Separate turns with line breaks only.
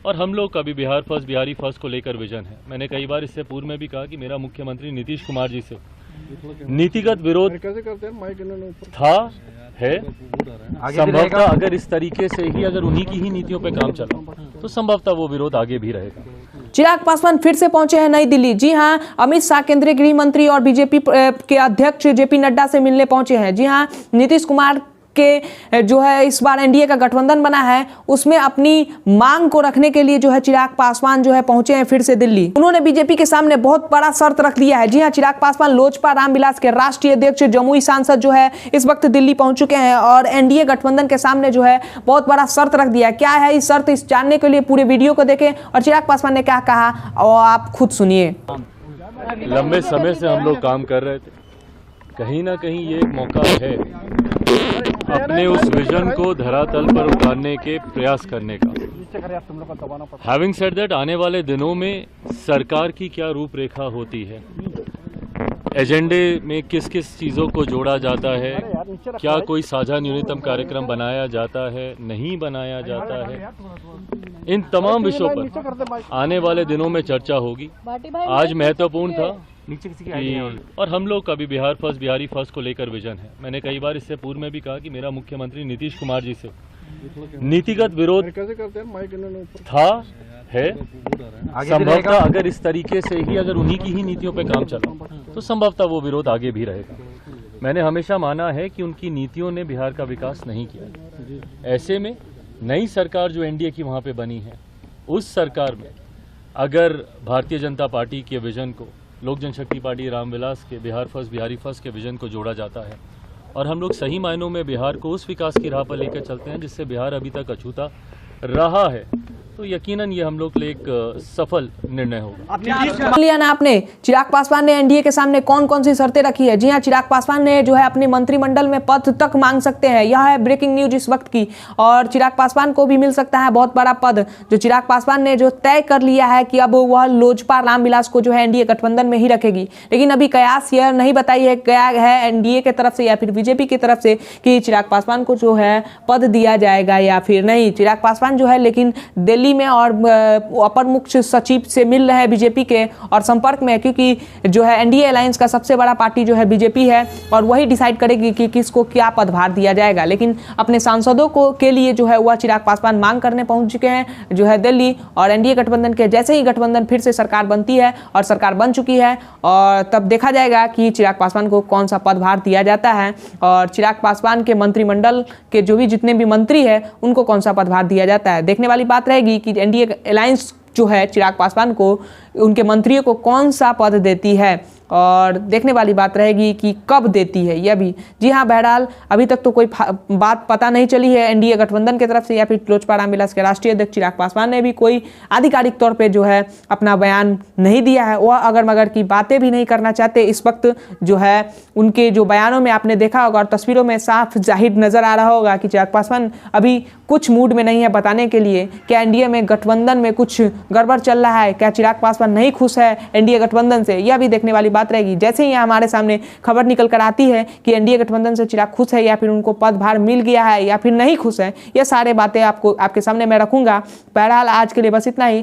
और हम लोग का भी बिहार फर्स्ट, बिहारी फर्स्ट को लेकर विजन है। मैंने कई बार इससे पूर्व में भी कहा कि मेरा मुख्यमंत्री नीतीश कुमार जी से नीतिगत विरोध था, है। संभवतः अगर इस तरीके से ही अगर उन्हीं की ही नीतियों पे काम चला तो संभवतः वो विरोध आगे भी रहेगा।
चिराग पासवान फिर से पहुंचे हैं नई दिल्ली। जी हां, अमित शाह केंद्रीय गृह मंत्री और बीजेपी के अध्यक्ष जेपी नड्डा से मिलने पहुंचे हैं। जी हां, नीतीश कुमार के जो है इस बार एनडीए का गठबंधन बना है, उसमें अपनी मांग को रखने के लिए जो है चिराग पासवान जो है पहुंचे हैं फिर से दिल्ली। उन्होंने बीजेपी के सामने बहुत बड़ा शर्त रख दिया है। जी हां, चिराग पासवान लोजपा रामविलास के राष्ट्रीय अध्यक्ष, जमुई सांसद जो है इस वक्त दिल्ली पहुंच चुके हैं और एनडीए गठबंधन के सामने जो है बहुत बड़ा शर्त रख दिया है। क्या है इस शर्त, इस जानने के लिए पूरे वीडियो को देखें और चिराग पासवान ने क्या कहा और आप खुद सुनिए।
लंबे समय से हम लोग काम कर रहे थे, कहीं ना कहीं ये एक मौका है अपने उस विजन को धरातल पर उतारने के प्रयास करने का। हैविंग सेड दैट, आने वाले दिनों में सरकार की क्या रूपरेखा होती है, एजेंडे में किस किस चीज़ों को जोड़ा जाता है, क्या कोई साझा न्यूनतम कार्यक्रम बनाया जाता है, नहीं बनाया जाता है, इन तमाम विषयों पर आने वाले दिनों में चर्चा होगी। आज महत्वपूर्ण था और हम लोग का भी बिहार फर्स्ट, बिहारी फर्स्ट को लेकर विजन है। मैंने कई बार इससे पूर्व में भी कहा कि मेरा मुख्यमंत्री नीतीश कुमार जी से नीतिगत विरोध था, है। संभवतः अगर इस तरीके से ही अगर उन्हीं की ही नीतियों पे काम चला तो संभवतः वो विरोध आगे भी रहेगा। मैंने हमेशा माना है कि उनकी नीतियों ने बिहार का विकास नहीं किया। ऐसे में नई सरकार जो एनडीए की वहाँ पे बनी है, उस सरकार में अगर भारतीय जनता पार्टी के विजन को, लोक जनशक्ति पार्टी रामविलास के बिहार फर्स्ट, बिहारी फर्स्ट के विजन को जोड़ा जाता है और हम लोग सही मायनों में बिहार को उस विकास की राह पर लेकर चलते हैं जिससे बिहार अभी तक अछूता रहा है, तो यकीनन ये हम लोग के लिए एक सफल निर्णय होगा।
लिया ना आपने, चिराग पासवान ने एनडीए के सामने कौन कौन सी शर्तें रखी है। जी हां, चिराग पासवान ने जो है अपने मंत्रिमंडल में पद तक मांग सकते हैं। यह है ब्रेकिंग न्यूज इस वक्त की, और चिराग पासवान को भी मिल सकता है बहुत बड़ा पद। जो चिराग पासवान ने जो तय कर लिया है कि अब वह लोजपा रामविलास को जो है एनडीए गठबंधन में ही रखेगी, लेकिन अभी कयास यह नहीं बताई है गया है एनडीए की तरफ से या फिर बीजेपी की तरफ से कि चिराग पासवान को जो है पद दिया जाएगा या फिर नहीं। चिराग पासवान जो है लेकिन दिल्ली में और अपर मुख्य सचिव से मिल रहे हैं बीजेपी के और संपर्क में, क्योंकि जो है एनडीए अलायंस का सबसे बड़ा पार्टी जो है बीजेपी है और वही डिसाइड करेगी कि किसको क्या पदभार दिया जाएगा। लेकिन अपने सांसदों को के लिए जो है वह चिराग पासवान मांग करने पहुंच चुके हैं जो है दिल्ली, और एनडीए गठबंधन के जैसे ही गठबंधन फिर से सरकार बनती है और सरकार बन चुकी है, और तब देखा जाएगा कि चिराग पासवान को कौन सा पदभार दिया जाता है और चिराग पासवान के मंत्रिमंडल के जो भी जितने भी मंत्री है उनको कौन सा पदभार दिया जाता है। देखने वाली बात रहेगी कि एनडीए अलायंस जो है चिराग पासवान को, उनके मंत्रियों को कौन सा पद देती है, और देखने वाली बात रहेगी कि कब देती है यह भी। जी हां, बहरहाल अभी तक तो कोई बात पता नहीं चली है एनडीए गठबंधन की तरफ से या फिर लोजपा रामविलास के राष्ट्रीय अध्यक्ष चिराग पासवान ने भी कोई आधिकारिक तौर पे जो है अपना बयान नहीं दिया है। वह अगर मगर की बातें भी नहीं करना चाहते इस वक्त। जो है उनके जो बयानों में आपने देखा होगा और तस्वीरों में साफ जाहिर नजर आ रहा होगा कि चिराग पासवान अभी कुछ मूड में नहीं है बताने के लिए क्या एनडीए में गठबंधन में कुछ गड़बड़ चल रहा है, क्या चिराग पासवान नहीं खुश है एनडीए गठबंधन से, यह भी देखने वाली बात रहेगी। जैसे ही हमारे सामने खबर निकल कर आती है कि एनडीए गठबंधन से चिराग खुश है या फिर उनको पदभार मिल गया है या फिर नहीं खुश है, यह सारे बातें आपको आपके सामने मैं रखूंगा। बहरहाल आज के लिए बस इतना ही।